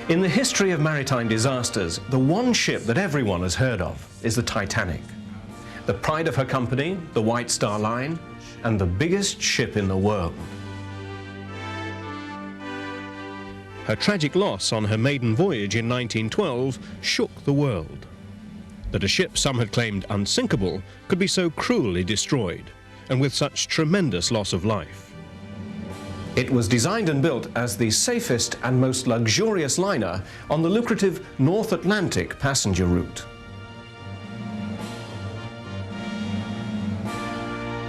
In the history of maritime disasters, the one ship that everyone has heard of is the Titanic. The pride of her company, the White Star Line, and the biggest ship in the world. Her tragic loss on her maiden voyage in 1912 shook the world. That a ship some had claimed unsinkable could be so cruelly destroyed, and with such tremendous loss of life. It was designed and built as the safest and most luxurious liner on the lucrative North Atlantic passenger route.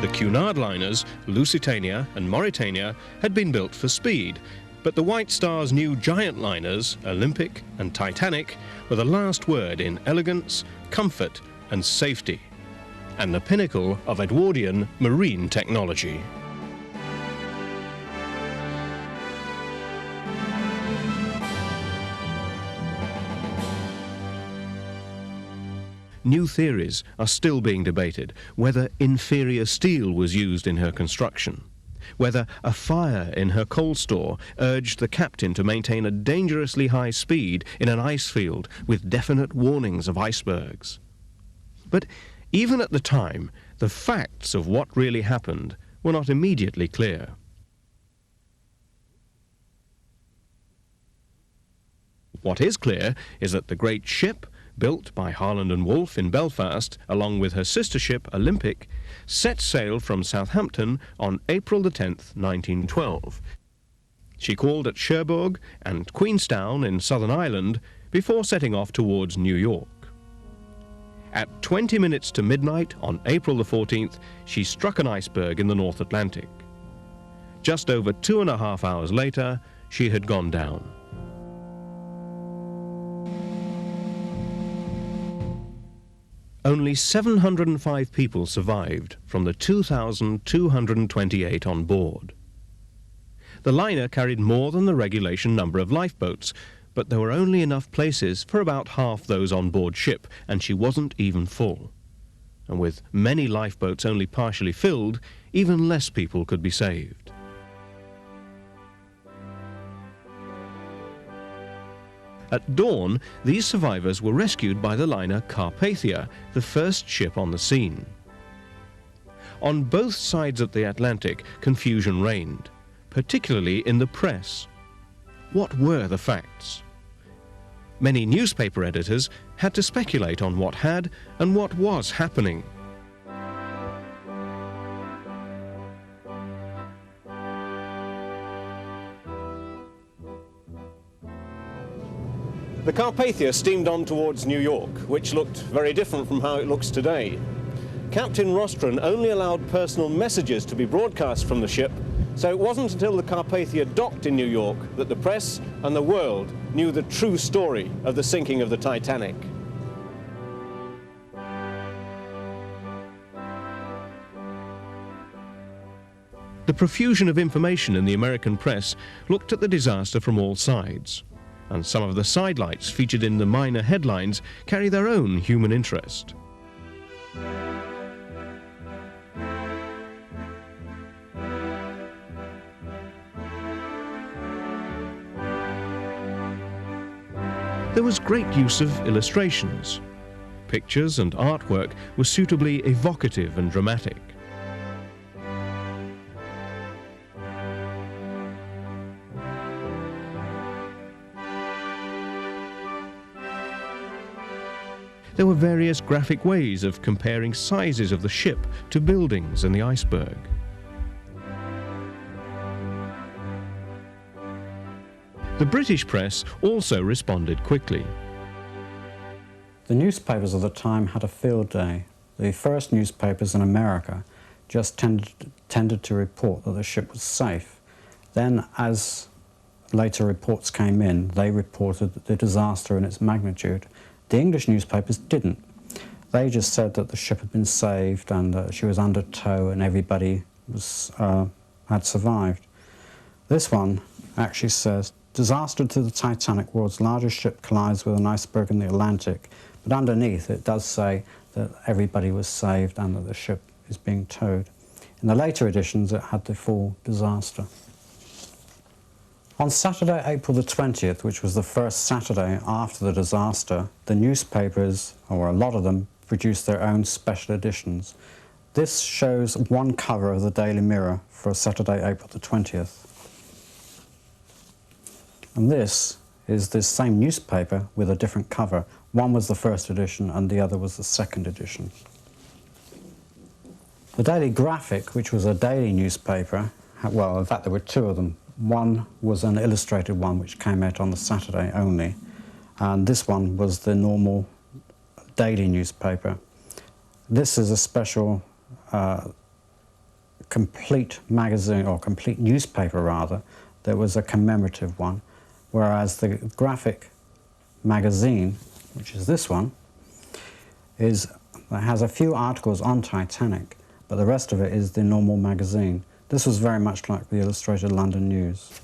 The Cunard liners, Lusitania and Mauretania, had been built for speed, but the White Star's new giant liners, Olympic and Titanic, were the last word in elegance, comfort and safety, and the pinnacle of Edwardian marine technology. New theories are still being debated, whether inferior steel was used in her construction, whether a fire in her coal store urged the captain to maintain a dangerously high speed in an ice field with definite warnings of icebergs. But even at the time, the facts of what really happened were not immediately clear. What is clear is that the great ship, built by Harland and Wolff in Belfast, along with her sister ship Olympic, set sail from Southampton on April the 10th, 1912. She called at Cherbourg and Queenstown in Southern Ireland before setting off towards New York. At 20 minutes to midnight on April the 14th, she struck an iceberg in the North Atlantic. Just over 2.5 hours later, she had gone down. Only 705 people survived from the 2,228 on board. The liner carried more than the regulation number of lifeboats, but there were only enough places for about half those on board ship, and she wasn't even full. And with many lifeboats only partially filled, even less people could be saved. At dawn, these survivors were rescued by the liner Carpathia, the first ship on the scene. On both sides of the Atlantic, confusion reigned, particularly in the press. What were the facts? Many newspaper editors had to speculate on what had and what was happening. The Carpathia steamed on towards New York, which looked very different from how it looks today. Captain Rostron only allowed personal messages to be broadcast from the ship, so it wasn't until the Carpathia docked in New York that the press and the world knew the true story of the sinking of the Titanic. The profusion of information in the American press looked at the disaster from all sides, and some of the sidelights featured in the minor headlines carry their own human interest. There was great use of illustrations. Pictures and artwork were suitably evocative and dramatic. There were various graphic ways of comparing sizes of the ship to buildings and the iceberg. The British press also responded quickly. The newspapers of the time had a field day. The first newspapers in America just tended to report that the ship was safe. Then, as later reports came in, they reported the disaster and its magnitude. The English newspapers didn't. They just said that the ship had been saved and that she was under tow and everybody had survived. This one actually says, "Disaster to the Titanic, world's largest ship collides with an iceberg in the Atlantic." But underneath it does say that everybody was saved and that the ship is being towed. In the later editions it had the full disaster. On Saturday, April the 20th, which was the first Saturday after the disaster, the newspapers, or a lot of them, produced their own special editions. This shows one cover of the Daily Mirror for Saturday, April the 20th. And this is this same newspaper with a different cover. One was the first edition and the other was the second edition. The Daily Graphic, which was a daily newspaper, well, in fact there were two of them. One was an illustrated one which came out on the Saturday only, and this one was the normal daily newspaper. This is a special complete magazine, or complete newspaper rather. There was a commemorative one, whereas the graphic magazine, which is this one, has a few articles on Titanic, but the rest of it is the normal magazine. This was very much like the Illustrated London News.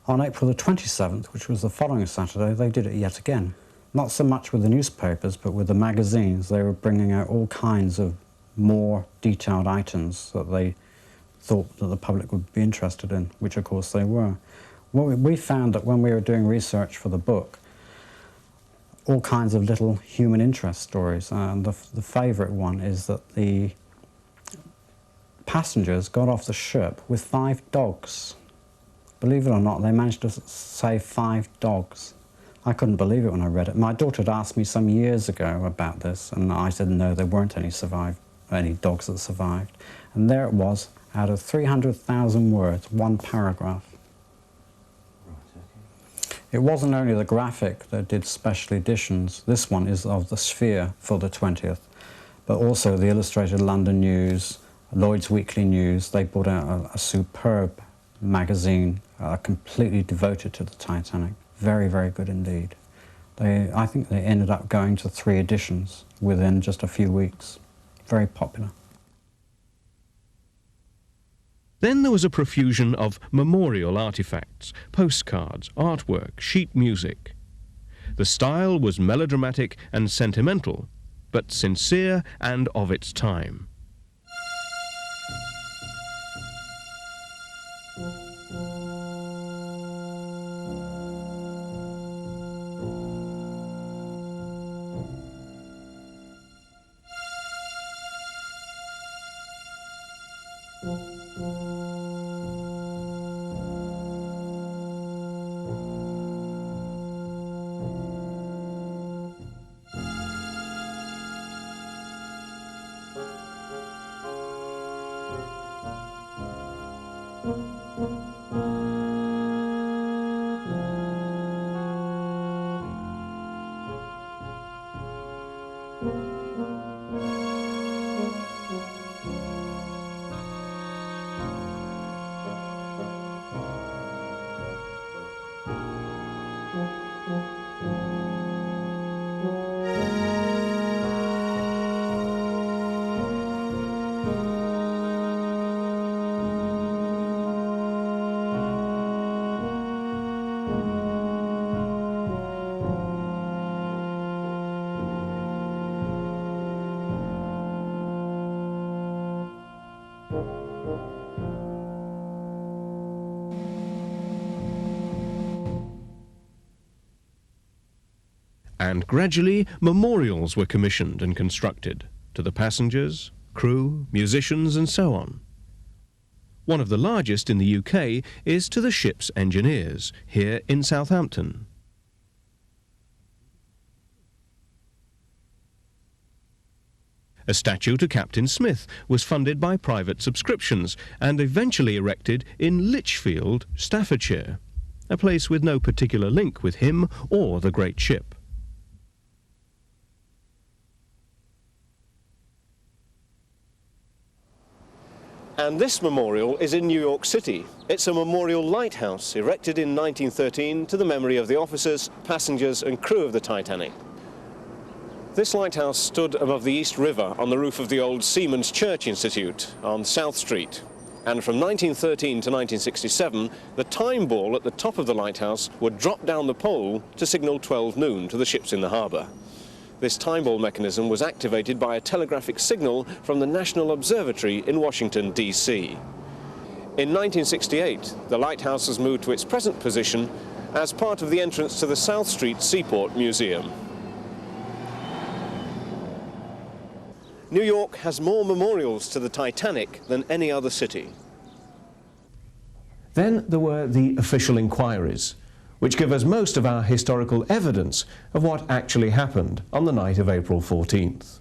On April the 27th, which was the following Saturday, they did it yet again. Not so much with the newspapers, but with the magazines. They were bringing out all kinds of more detailed items that they thought that the public would be interested in, which of course they were. Well, we found that when we were doing research for the book, all kinds of little human interest stories. And the favourite one is that the passengers got off the ship with 5 dogs. Believe it or not, they managed to save 5 dogs. I couldn't believe it when I read it. My daughter had asked me some years ago about this, and I said no, there weren't any dogs that survived. And there it was, out of 300,000 words, one paragraph. It wasn't only the Graphic that did special editions. This one is of the Sphere for the 20th, but also the Illustrated London News, Lloyd's Weekly News. They brought out a superb magazine completely devoted to the Titanic. Very, very good indeed. I think they ended up going to 3 editions within just a few weeks. Very popular. Then there was a profusion of memorial artifacts, postcards, artwork, sheet music. The style was melodramatic and sentimental, but sincere and of its time. And gradually memorials were commissioned and constructed to the passengers, crew, musicians and so on. One of the largest in the UK is to the ship's engineers, here in Southampton. A statue to Captain Smith was funded by private subscriptions and eventually erected in Lichfield, Staffordshire, a place with no particular link with him or the great ship. And this memorial is in New York City. It's a memorial lighthouse erected in 1913 to the memory of the officers, passengers and crew of the Titanic. This lighthouse stood above the East River on the roof of the old Seamen's Church Institute on South Street. And from 1913 to 1967, the time ball at the top of the lighthouse would drop down the pole to signal 12 noon to the ships in the harbour. This time ball mechanism was activated by a telegraphic signal from the National Observatory in Washington, D.C. In 1968, the lighthouse was moved to its present position as part of the entrance to the South Street Seaport Museum. New York has more memorials to the Titanic than any other city. Then there were the official inquiries, which give us most of our historical evidence of what actually happened on the night of April 14th.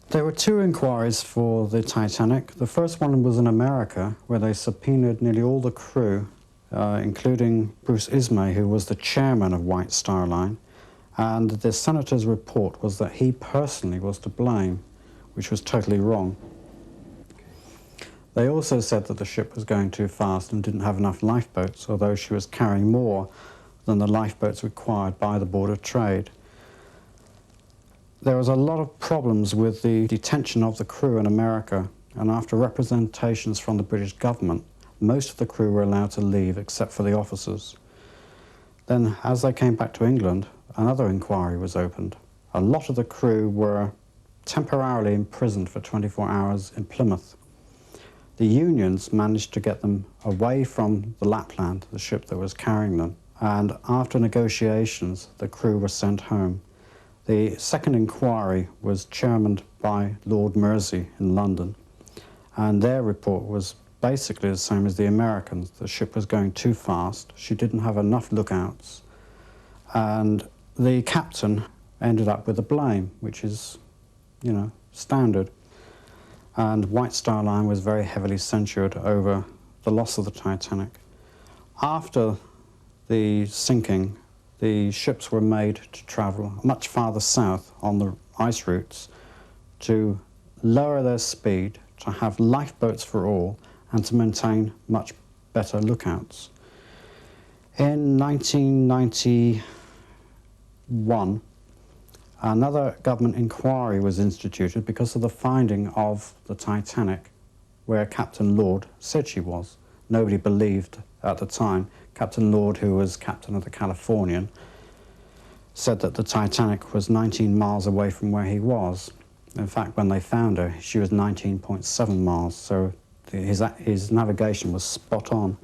There were two inquiries for the Titanic. The first one was in America, where they subpoenaed nearly all the crew, including Bruce Ismay, who was the chairman of White Star Line, and the senator's report was that he personally was to blame, which was totally wrong. They also said that the ship was going too fast and didn't have enough lifeboats, although she was carrying more than the lifeboats required by the Board of Trade. There was a lot of problems with the detention of the crew in America, and after representations from the British government, most of the crew were allowed to leave except for the officers. Then, as they came back to England, another inquiry was opened. A lot of the crew were temporarily imprisoned for 24 hours in Plymouth. The unions managed to get them away from the Lapland, the ship that was carrying them, and after negotiations, the crew were sent home. The second inquiry was chairmaned by Lord Mersey in London, and their report was basically the same as the Americans. The ship was going too fast, she didn't have enough lookouts, and the captain ended up with the blame, which is, you know, standard. And White Star Line was very heavily censured over the loss of the Titanic. After the sinking, the ships were made to travel much farther south on the ice routes to lower their speed, to have lifeboats for all, and to maintain much better lookouts. In 1991, another government inquiry was instituted because of the finding of the Titanic where Captain Lord said she was. Nobody believed at the time. Captain Lord, who was captain of the Californian, said that the Titanic was 19 miles away from where he was. In fact, when they found her, she was 19.7 miles, so his navigation was spot on.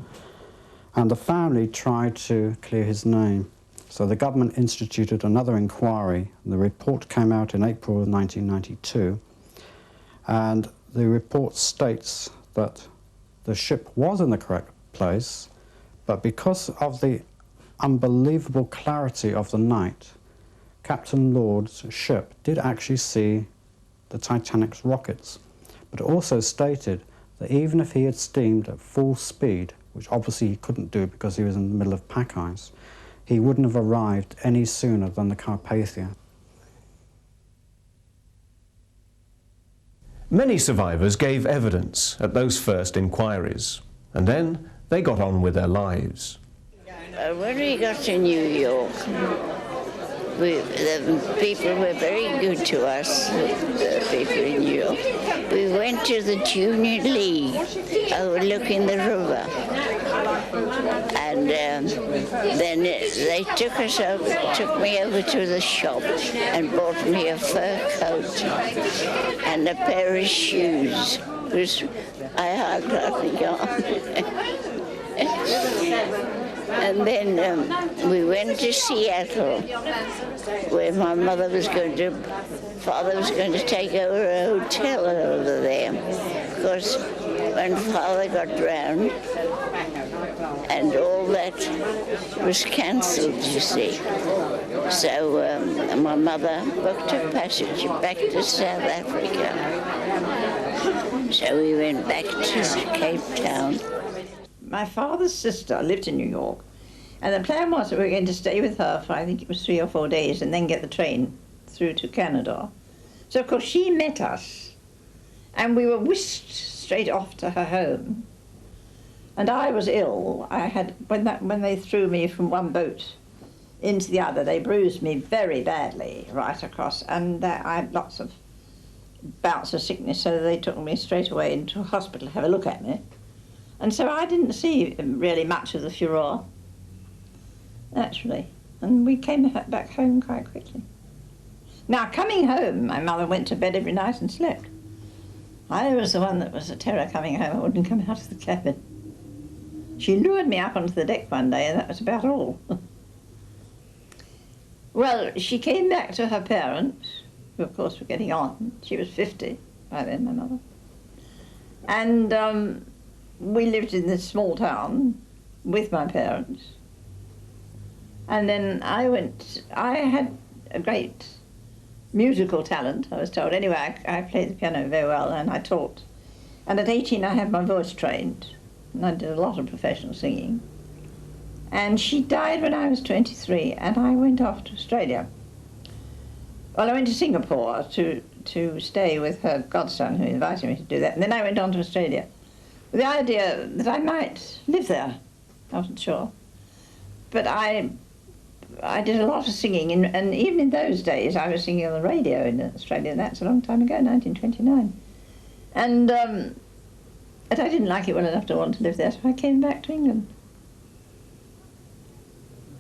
And the family tried to clear his name. So the government instituted another inquiry. The report came out in April of 1992, and the report states that the ship was in the correct place, but because of the unbelievable clarity of the night, Captain Lord's ship did actually see the Titanic's rockets, but also stated that even if he had steamed at full speed, which obviously he couldn't do because he was in the middle of pack ice, he wouldn't have arrived any sooner than the Carpathia. Many survivors gave evidence at those first inquiries, and then they got on with their lives. When we got to New York, the people were very good to us, the people in New York. We went to the Junior League overlooking the river. And then they took me over to the shop and bought me a fur coat and a pair of shoes, which I hardly got. And then we went to Seattle, where my father was going to take over a hotel over there. Of course, when Father got drowned, and all that was cancelled, you see. So my mother booked a passage back to South Africa. So we went back to Cape Town. My father's sister lived in New York, and the plan was that we were going to stay with her for, I think it was 3 or 4 days, and then get the train through to Canada. So of course she met us, and we were whisked straight off to her home. And I was ill. I had, when they threw me from one boat into the other, they bruised me very badly right across, and I had lots of bouts of sickness, so they took me straight away into a hospital to have a look at me. And so I didn't see really much of the furore, actually. And we came back home quite quickly. Now, coming home, my mother went to bed every night and slept. I was the one that was a terror coming home. I wouldn't come out of the cabin. She lured me up onto the deck one day, and that was about all. Well, she came back to her parents, who of course were getting on. She was 50 by then, my mother. And we lived in this small town with my parents. And then I had a great musical talent, I was told. Anyway, I played the piano very well and I taught. And at 18 I had my voice trained and I did a lot of professional singing. And she died when I was 23 and I went off to Australia. Well, I went to Singapore to stay with her godson who invited me to do that. And then I went on to Australia with the idea that I might live there. I wasn't sure. But I did a lot of singing, and even in those days I was singing on the radio in Australia, and that's a long time ago, 1929. And but I didn't like it well enough to want to live there, so I came back to England.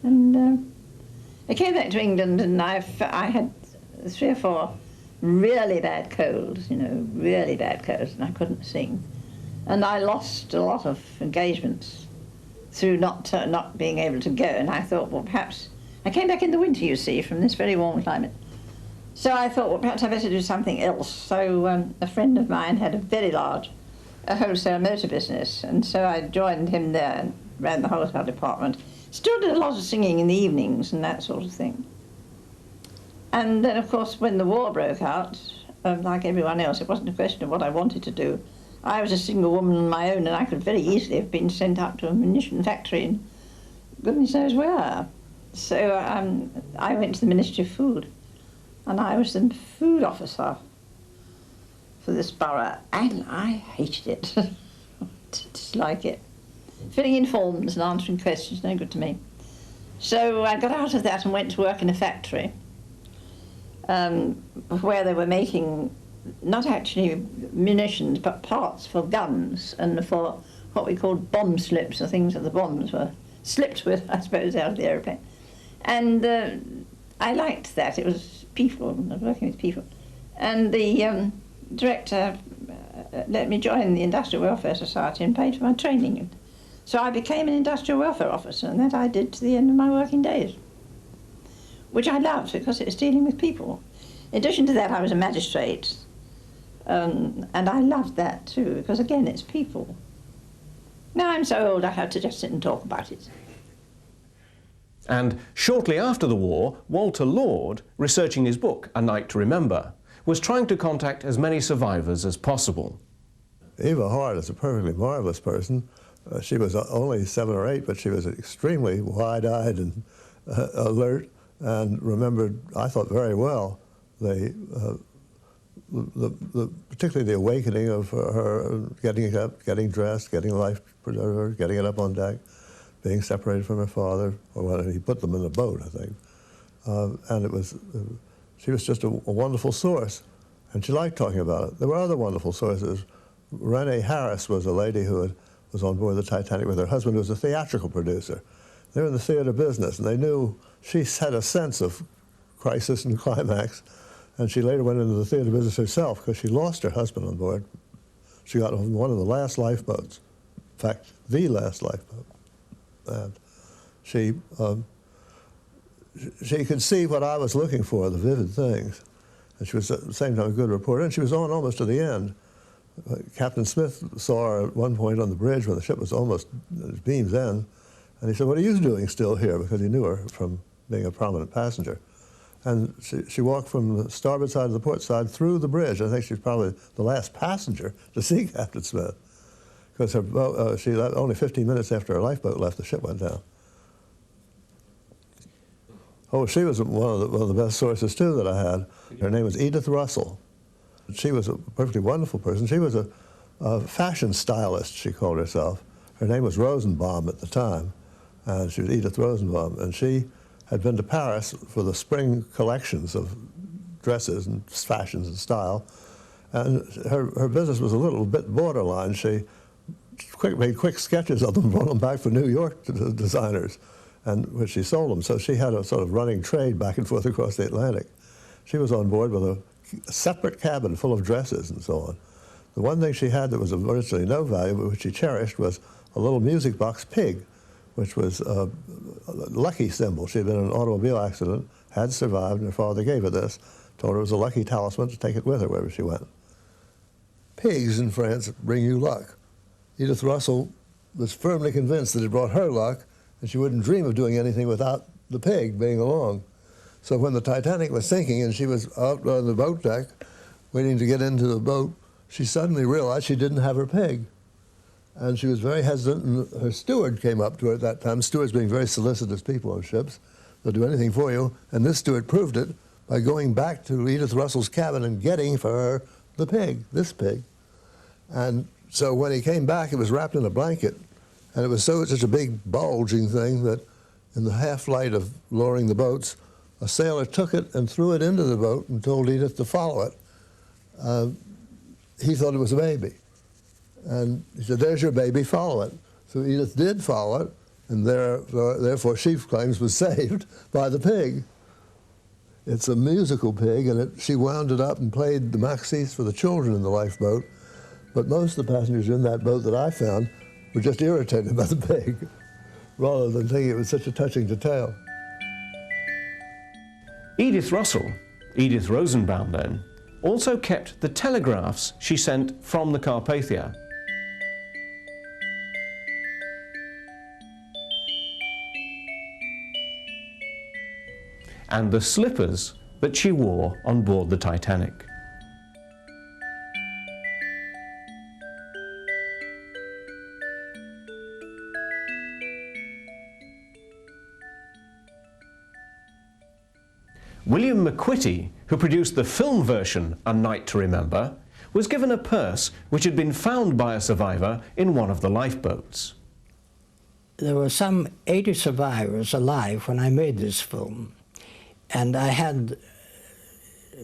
And I came back to England, and I had 3 or 4 really bad colds, really bad colds, and I couldn't sing. And I lost a lot of engagements through not being able to go, and I thought, well, perhaps... I came back in the winter, you see, from this very warm climate. So I thought, well, perhaps I'd better do something else. So a friend of mine had a very large wholesale motor business, and so I joined him there and ran the wholesale department. Still did a lot of singing in the evenings and that sort of thing. And then, of course, when the war broke out, like everyone else, it wasn't a question of what I wanted to do. I was a single woman on my own, and I could very easily have been sent up to a munition factory in goodness knows where. So I went to the Ministry of Food, and I was the food officer for this borough, and I hated it. Didn't dislike it. Filling in forms and answering questions, no good to me. So I got out of that and went to work in a factory where they were making not actually munitions, but parts for guns and for what we called bomb slips, the things that the bombs were slipped with, I suppose, out of the aeroplane. And I liked that. It was people, I was working with people. And the director let me join the Industrial Welfare Society and paid for my training. So I became an industrial welfare officer, and that I did to the end of my working days, which I loved because it was dealing with people. In addition to that, I was a magistrate, and I loved that too, because again, it's people. Now I'm so old I have to just sit and talk about it. And shortly after the war, Walter Lord, researching his book, A Night to Remember, was trying to contact as many survivors as possible. Eva Hart is a perfectly marvelous person. She was only 7 or 8, but she was extremely wide-eyed and alert, and remembered, I thought, very well, particularly the awakening of her getting up, getting dressed, getting a life preserver, getting it up on deck, being separated from her father, or when he put them in the boat, I think. And it was, she was just a wonderful source, and she liked talking about it. There were other wonderful sources. Renee Harris was a lady who was on board the Titanic with her husband, who was a theatrical producer. They were in the theater business, and they knew she had a sense of crisis and climax, and she later went into the theater business herself because she lost her husband on board. She got on one of the last lifeboats, in fact, the last lifeboat. And she could see what I was looking for, the vivid things. And she was at the same time a good reporter, and she was on almost to the end. Captain Smith saw her at one point on the bridge when the ship was almost at its beam's end, and he said, "What are you doing still here?" Because he knew her from being a prominent passenger. And she walked from the starboard side to the port side through the bridge. I think she was probably the last passenger to see Captain Smith, because she left only 15 minutes after her lifeboat left, the ship went down. Oh, she was one of the best sources, too, that I had. Her name was Edith Russell. She was a perfectly wonderful person. She was a fashion stylist, she called herself. Her name was Rosenbaum at the time, and she was Edith Rosenbaum. And she had been to Paris for the spring collections of dresses and fashions and style. And her business was a little bit borderline. She made quick sketches of them, brought them back for New York to the designers, and which she sold them. So she had a sort of running trade back and forth across the Atlantic. She was on board with a separate cabin full of dresses and so on. The one thing she had that was of virtually no value, but which she cherished, was a little music box pig, which was a lucky symbol. She had been in an automobile accident, had survived, and her father gave her this, told her it was a lucky talisman to take it with her wherever she went. Pigs in France bring you luck. Edith Russell was firmly convinced that it brought her luck, and she wouldn't dream of doing anything without the pig being along. So when the Titanic was sinking and she was out on the boat deck waiting to get into the boat, she suddenly realized she didn't have her pig. And she was very hesitant, and her steward came up to her at that time. Stewards being very solicitous people on ships. They'll do anything for you. And this steward proved it by going back to Edith Russell's cabin and getting for her the pig, this pig. And so when he came back, it was wrapped in a blanket. And it was such a big bulging thing that in the half-light of lowering the boats, a sailor took it and threw it into the boat and told Edith to follow it. He thought it was a baby. And he said, "There's your baby, follow it." So Edith did follow it, and therefore she claims was saved by the pig. It's a musical pig, and she wound it up and played the Maxis for the children in the lifeboat. But most of the passengers in that boat that I found were just irritated by the pig, rather than thinking it was such a touching detail. Edith Russell, Edith Rosenbaum then, also kept the telegraphs she sent from the Carpathia. And the slippers that she wore on board the Titanic. William McQuitty, who produced the film version, A Night to Remember, was given a purse which had been found by a survivor in one of the lifeboats. There were some 80 survivors alive when I made this film, and I had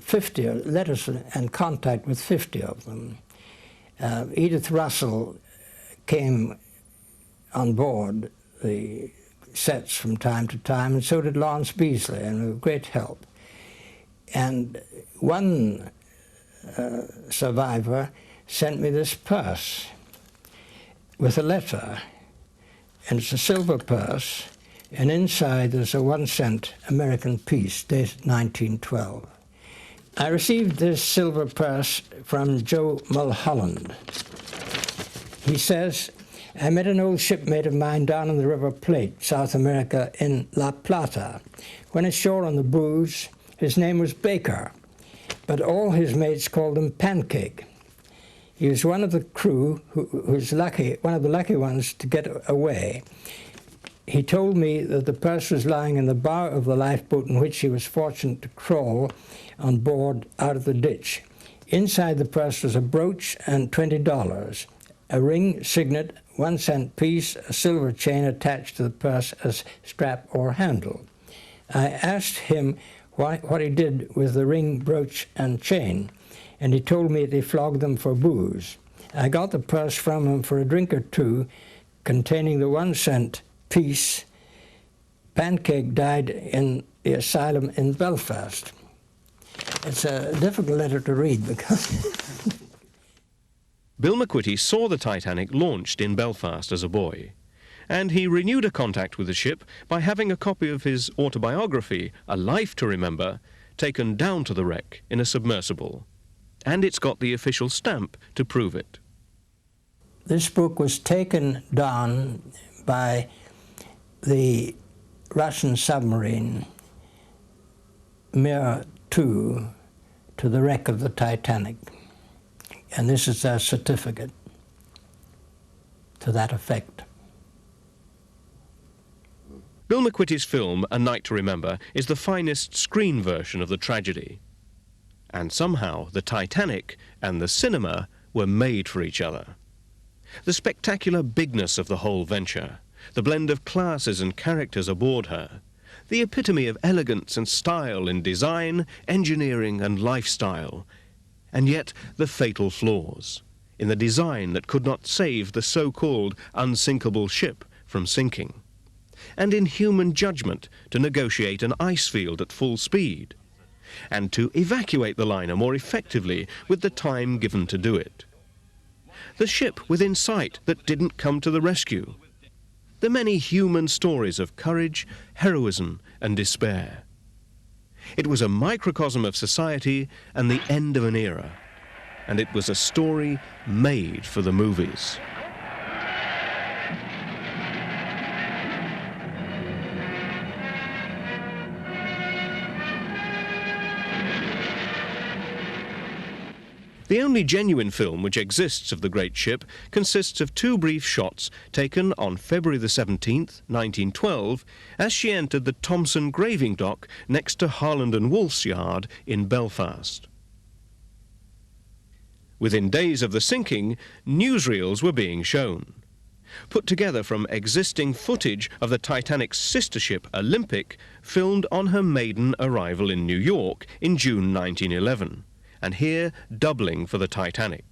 50 letters and contact with 50 of them. Edith Russell came on board the sets from time to time, and so did Lawrence Beasley, and with great help. And one survivor sent me this purse with a letter, and it's a silver purse, and inside there's a 1-cent American piece dated 1912. I received this silver purse from Joe Mulholland. He says, "I met an old shipmate of mine down in the River Plate, South America, in La Plata. When ashore on the booze, his name was Baker, but all his mates called him Pancake. He was one of the crew who was lucky, one of the lucky ones to get away. He told me that the purse was lying in the bow of the lifeboat in which he was fortunate to crawl on board out of the ditch. Inside the purse was a brooch and $20, a ring, signet, 1-cent piece, a silver chain attached to the purse as strap or handle. I asked him what he did with the ring, brooch, and chain, and he told me that he flogged them for booze. I got the purse from him for a drink or two, containing the 1-cent piece. Pancake died in the asylum in Belfast." It's a difficult letter to read because Bill McQuitty saw the Titanic launched in Belfast as a boy, and he renewed a contact with the ship by having a copy of his autobiography, A Life to Remember, taken down to the wreck in a submersible. And it's got the official stamp to prove it. this book was taken down by the Russian submarine Mir 2 to the wreck of the Titanic. And this is their certificate to that effect. Bill McQuitty's film, A Night to Remember, is the finest screen version of the tragedy. And somehow the Titanic and the cinema were made for each other. The spectacular bigness of the whole venture, the blend of classes and characters aboard her, the epitome of elegance and style in design, engineering and lifestyle, and yet the fatal flaws in the design that could not save the so-called unsinkable ship from sinking, and in human judgment to negotiate an ice field at full speed, and to evacuate the liner more effectively with the time given to do it. the ship within sight that didn't come to the rescue, the many human stories of courage, heroism and despair. It was a microcosm of society and the end of an era, and it was a story made for the movies. The only genuine film which exists of the great ship consists of two brief shots taken on February the 17th, 1912, as she entered the Thomson graving dock next to Harland and Wolff's yard in Belfast. Within days of the sinking, newsreels were being shown, put together from existing footage of the Titanic's sister ship Olympic, filmed on her maiden arrival in New York in June 1911. And here doubling for the Titanic.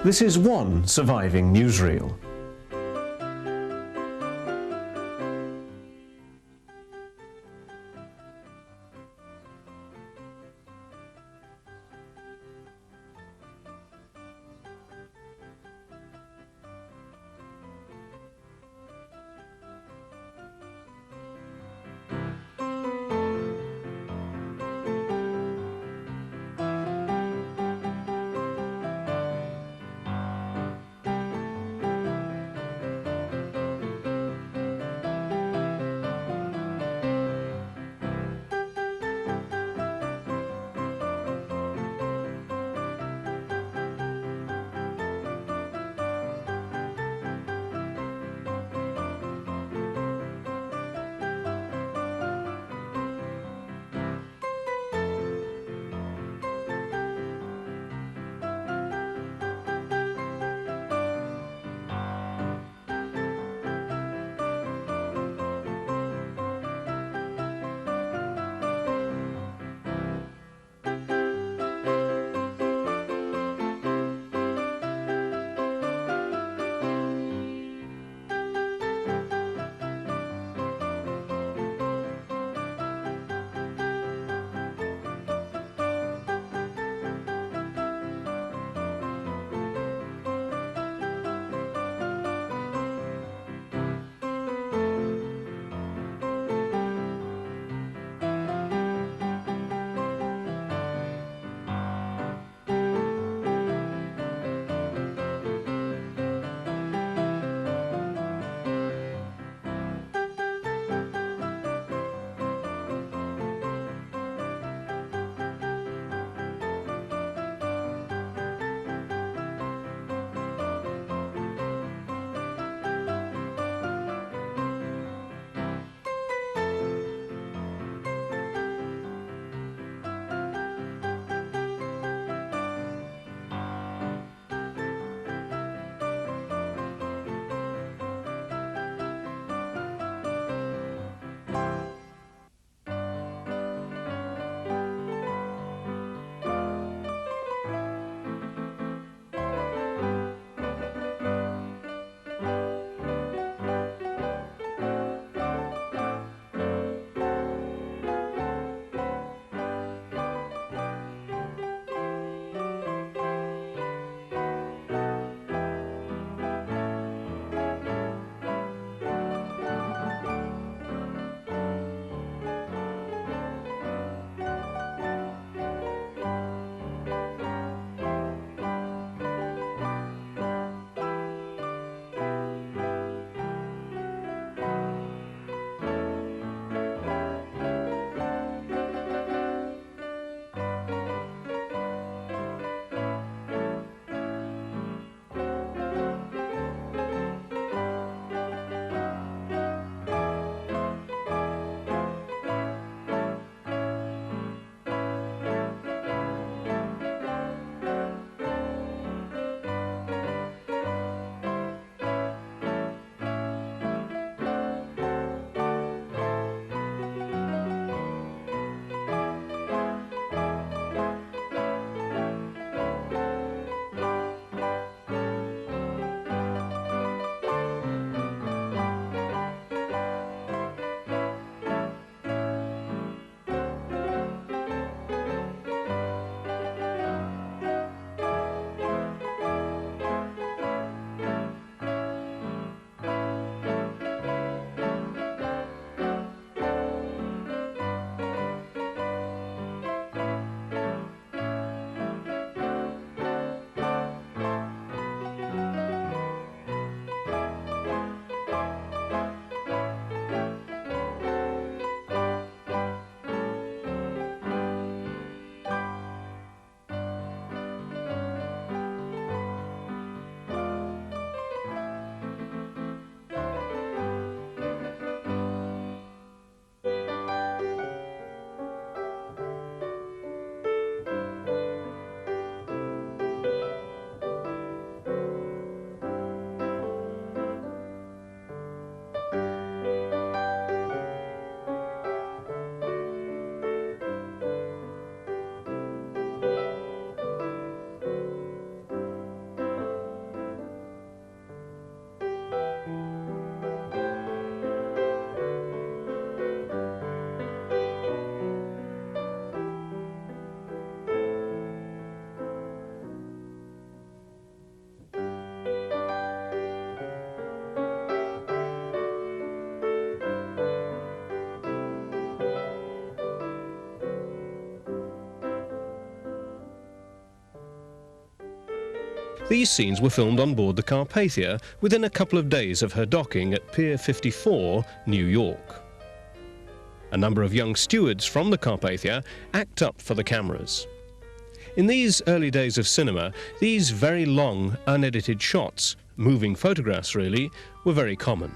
This is one surviving newsreel. These scenes were filmed on board the Carpathia within a couple of days of her docking at Pier 54, New York. A number of young stewards from the Carpathia act up for the cameras. In these early days of cinema, these very long, unedited shots, moving photographs really, were very common.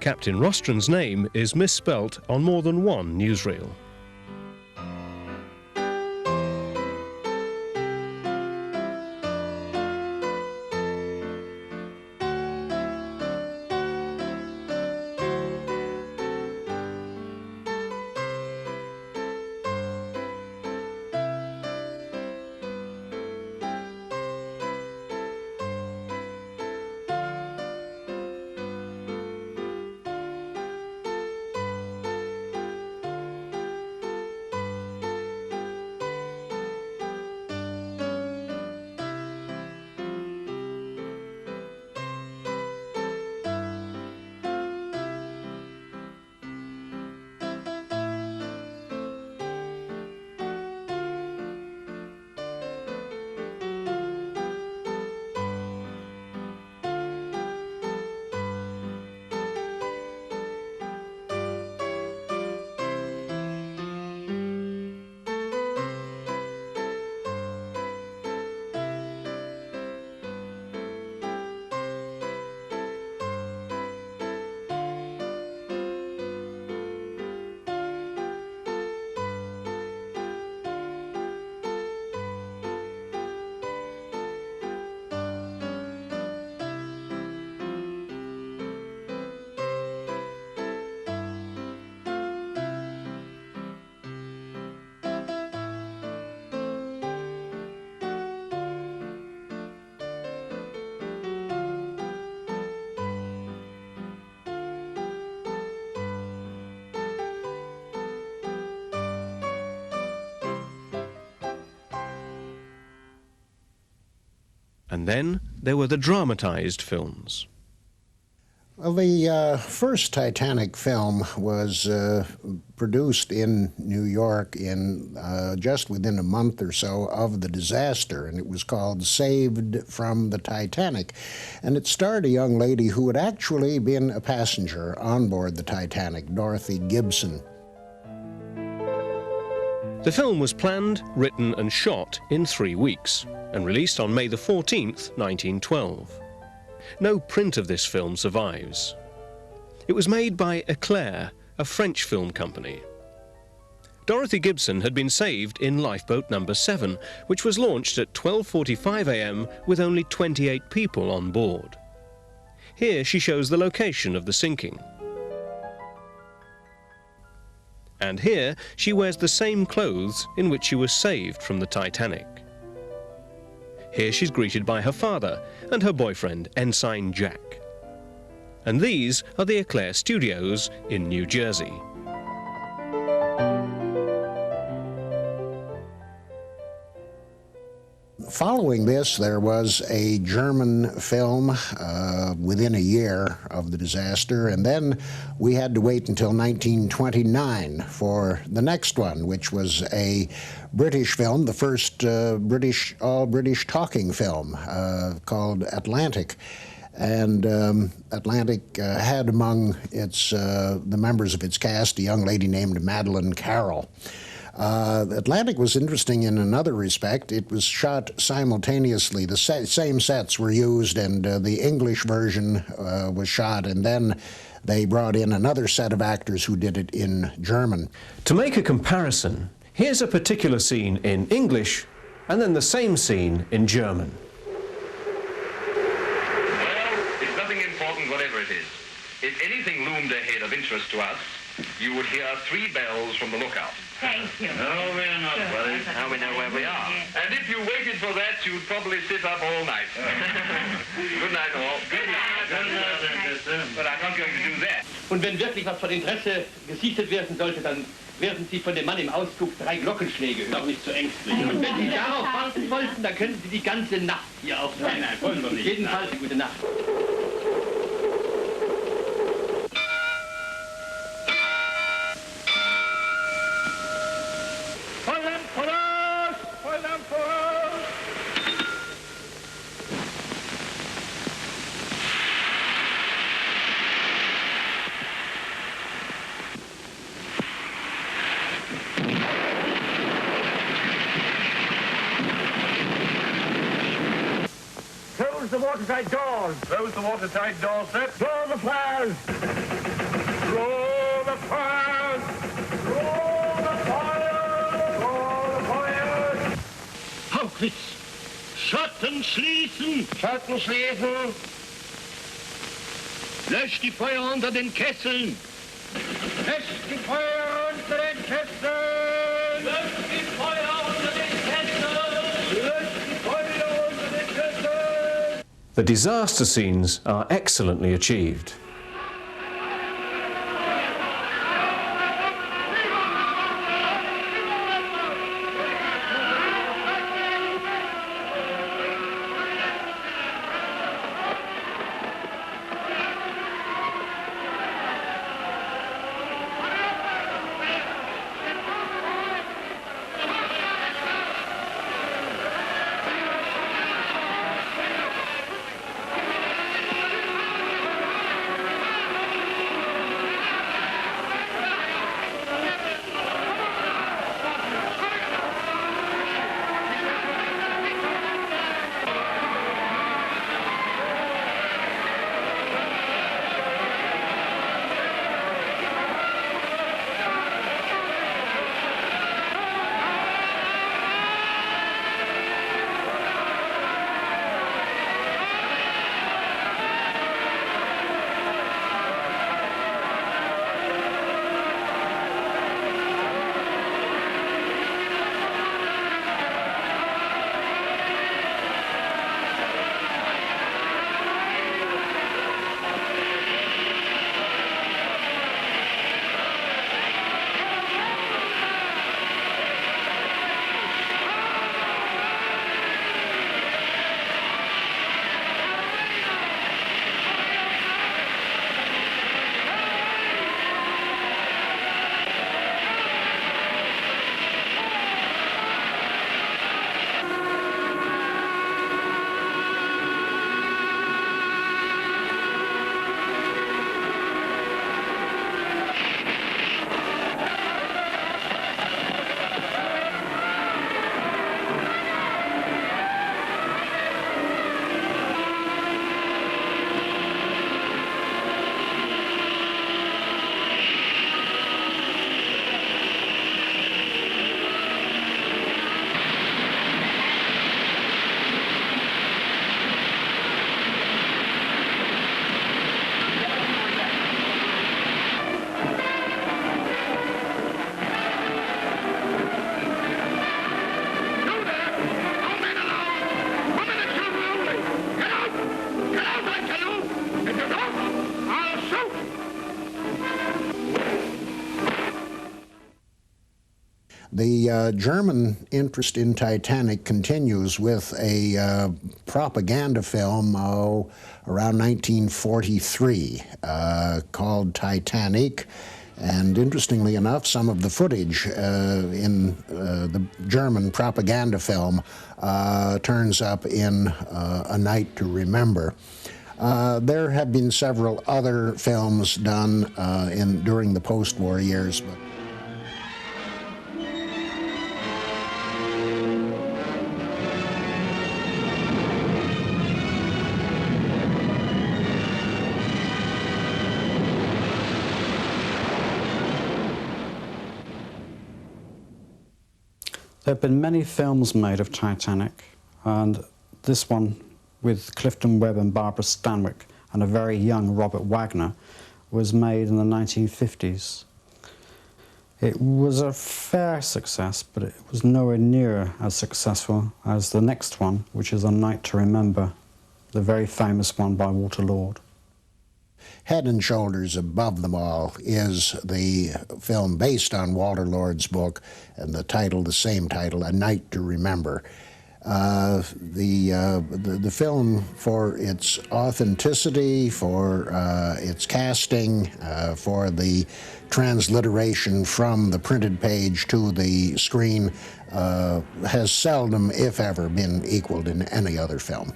Captain Rostron's name is misspelt on more than one newsreel. And then there were the dramatized films. Well, the first Titanic film was produced in New York in just within a month or so of the disaster, and it was called Saved from the Titanic. And it starred a young lady who had actually been a passenger on board the Titanic, Dorothy Gibson. The film was planned, written and shot in 3 weeks and released on May the 14th, 1912. No print of this film survives. It was made by Eclair, a French film company. Dorothy Gibson had been saved in lifeboat number 7, which was launched at 12:45 a.m. with only 28 people on board. Here she shows the location of the sinking. And here she wears the same clothes in which she was saved from the Titanic. Here she's greeted by her father and her boyfriend, Ensign Jack. And these are the Eclair Studios in New Jersey. Following this, there was a German film within a year of the disaster, and then we had to wait until 1929 for the next one, which was a British film, the first all-British talking film called Atlantic. And Atlantic had among the members of its cast a young lady named Madeline Carroll. Atlantic was interesting in another respect. It was shot simultaneously. The same sets were used, and the English version was shot, and then they brought in another set of actors who did it in German. To make a comparison, here's a particular scene in English and then the same scene in German. It's nothing important, whatever it is. If anything loomed ahead of interest to us, you would hear 3 bells from the lookout. Thank you. No, we're not, buddy. Now we know where we are. And if you waited for that, you'd probably sit up all night. Good night, all. Good night. Good night. But I'm not going to do that. Und wenn wirklich was von Interesse gesichtet werden sollte, dann werden Sie von dem Mann im Auszug 3 Glockenschläge hören. Doch nicht zu ängstlich. Und wenn Sie darauf warten wollten, dann könnten Sie die ganze Nacht hier aufbleiben. Nein, wollen wir nicht. Jedenfalls eine gute Nacht. Close the watertight doors. Close the watertight doors, sir. Draw the flares. Draw the fires. Draw the fires. Draw the fires. Hauptwitz! Schatten schließen! Schatten schließen. Löscht die Feuer unter den Kesseln! Löscht die Feuer unter den Kesseln. Löscht die Feuer unter den Kesseln. Löscht die Feuer unter den Kesseln. The disaster scenes are excellently achieved. The German interest in Titanic continues with a propaganda film around 1943 called Titanic. And interestingly enough, some of the footage in the German propaganda film turns up in A Night to Remember. There have been several other films done during the post-war years. But there have been many films made of Titanic, and this one with Clifton Webb and Barbara Stanwyck and a very young Robert Wagner was made in the 1950s. It was a fair success, but it was nowhere near as successful as the next one, which is A Night to Remember, the very famous one by Walter Lord. Head and Shoulders Above Them All is the film based on Walter Lord's book, and the same title, A Night to Remember. The film, for its authenticity, for its casting, for the transliteration from the printed page to the screen, has seldom, if ever, been equaled in any other film.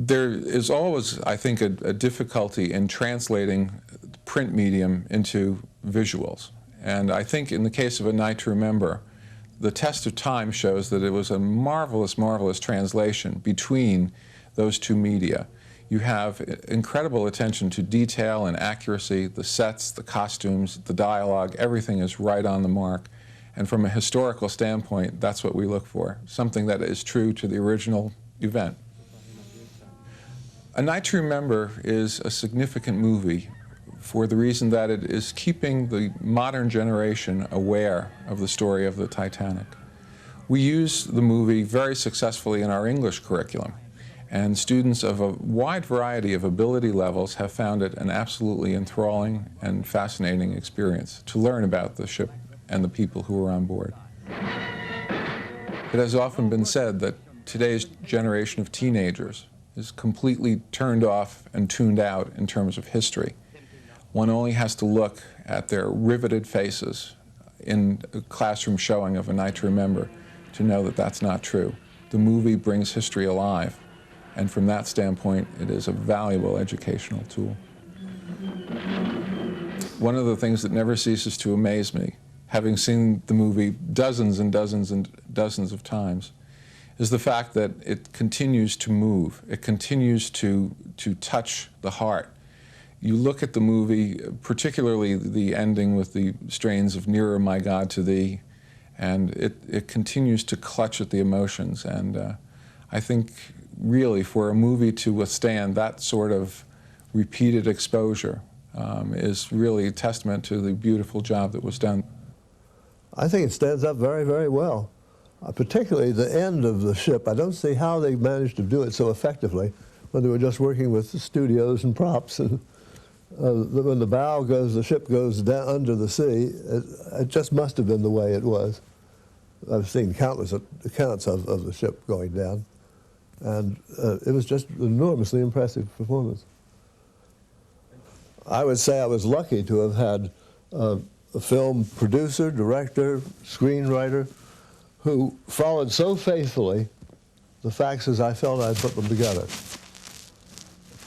There is always, I think, a difficulty in translating print medium into visuals. And I think in the case of A Night to Remember, the test of time shows that it was a marvelous, marvelous translation between those two media. You have incredible attention to detail and accuracy, the sets, the costumes, the dialogue, everything is right on the mark. And from a historical standpoint, that's what we look for, something that is true to the original event. A Night to Remember is a significant movie for the reason that it is keeping the modern generation aware of the story of the Titanic. We use the movie very successfully in our English curriculum, and students of a wide variety of ability levels have found it an absolutely enthralling and fascinating experience to learn about the ship and the people who were on board. It has often been said that today's generation of teenagers is completely turned off and tuned out in terms of history. One only has to look at their riveted faces in a classroom showing of A Night to Remember to know that that's not true. The movie brings history alive, and from that standpoint, it is a valuable educational tool. One of the things that never ceases to amaze me, having seen the movie dozens and dozens and dozens of times, is the fact that it continues to move. It continues to touch the heart. You look at the movie, particularly the ending with the strains of Nearer, My God, to Thee, and it continues to clutch at the emotions. And I think really for a movie to withstand that sort of repeated exposure is really a testament to the beautiful job that was done. I think it stands up very, very well. Particularly the end of the ship. I don't see how they managed to do it so effectively when they were just working with the studios and props. And when the ship goes down under the sea, it just must have been the way it was. I've seen countless accounts of the ship going down, and it was just an enormously impressive performance. I would say I was lucky to have had a film producer, director, screenwriter, who followed so faithfully the facts as I felt I'd put them together.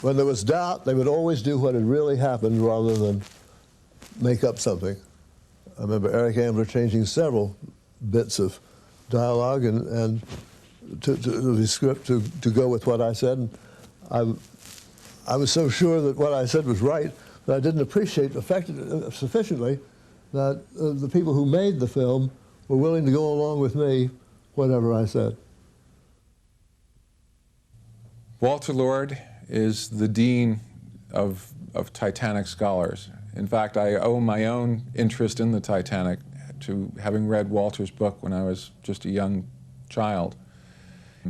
When there was doubt, they would always do what had really happened rather than make up something. I remember Eric Ambler changing several bits of dialogue and to the script to go with what I said. And I was so sure that what I said was right that I didn't appreciate sufficiently that the people who made the film were willing to go along with me, whatever I said. Walter Lord is the dean of Titanic scholars. In fact, I owe my own interest in the Titanic to having read Walter's book when I was just a young child.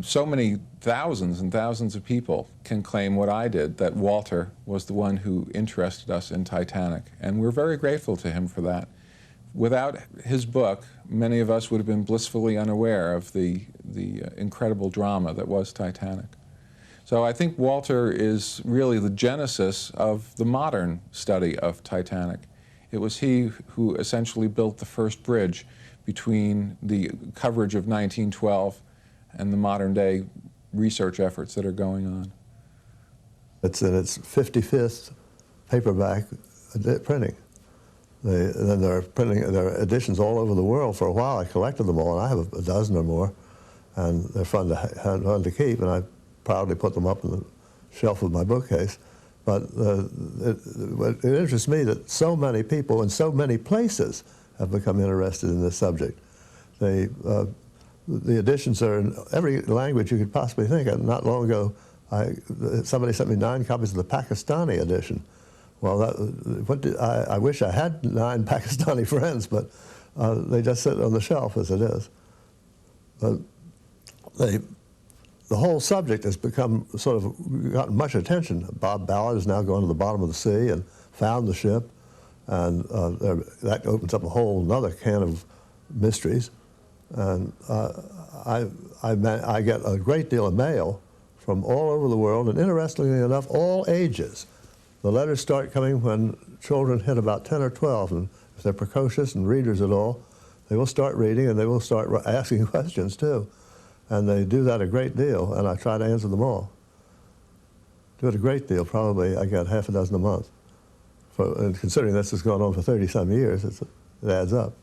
So many thousands and thousands of people can claim what I did, that Walter was the one who interested us in Titanic, and we're very grateful to him for that. Without his book, many of us would have been blissfully unaware of the incredible drama that was Titanic. So I think Walter is really the genesis of the modern study of Titanic. It was he who essentially built the first bridge between the coverage of 1912 and the modern day research efforts that are going on. It's in its 55th paperback printing. Then there are editions all over the world. For a while I collected them all, and I have a dozen or more, and they're fun to keep, and I proudly put them up on the shelf of my bookcase. But it interests me that so many people in so many places have become interested in this subject. The editions are in every language you could possibly think of. Not long ago, somebody sent me 9 copies of the Pakistani edition. Well, I wish I had 9 Pakistani friends, but they just sit on the shelf as it is. But the whole subject has become sort of gotten much attention. Bob Ballard has now gone to the bottom of the sea and found the ship, and that opens up a whole another can of mysteries. And I get a great deal of mail from all over the world, and interestingly enough, all ages. The letters start coming when children hit about 10 or 12, and if they're precocious and readers at all, they will start reading and they will start asking questions too. And they do that a great deal, and I try to answer them all. Do it a great deal, probably I get half a dozen a month. And considering this has gone on for 30-some years, it adds up.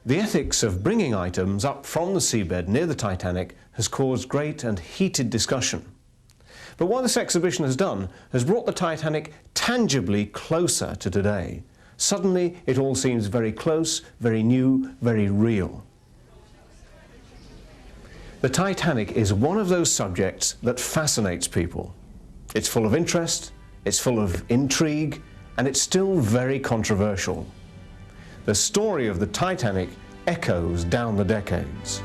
The ethics of bringing items up from the seabed near the Titanic has caused great and heated discussion. But what this exhibition has done has brought the Titanic tangibly closer to today. Suddenly it all seems very close, very new, very real. The Titanic is one of those subjects that fascinates people. It's full of interest, it's full of intrigue, and it's still very controversial. The story of the Titanic echoes down the decades.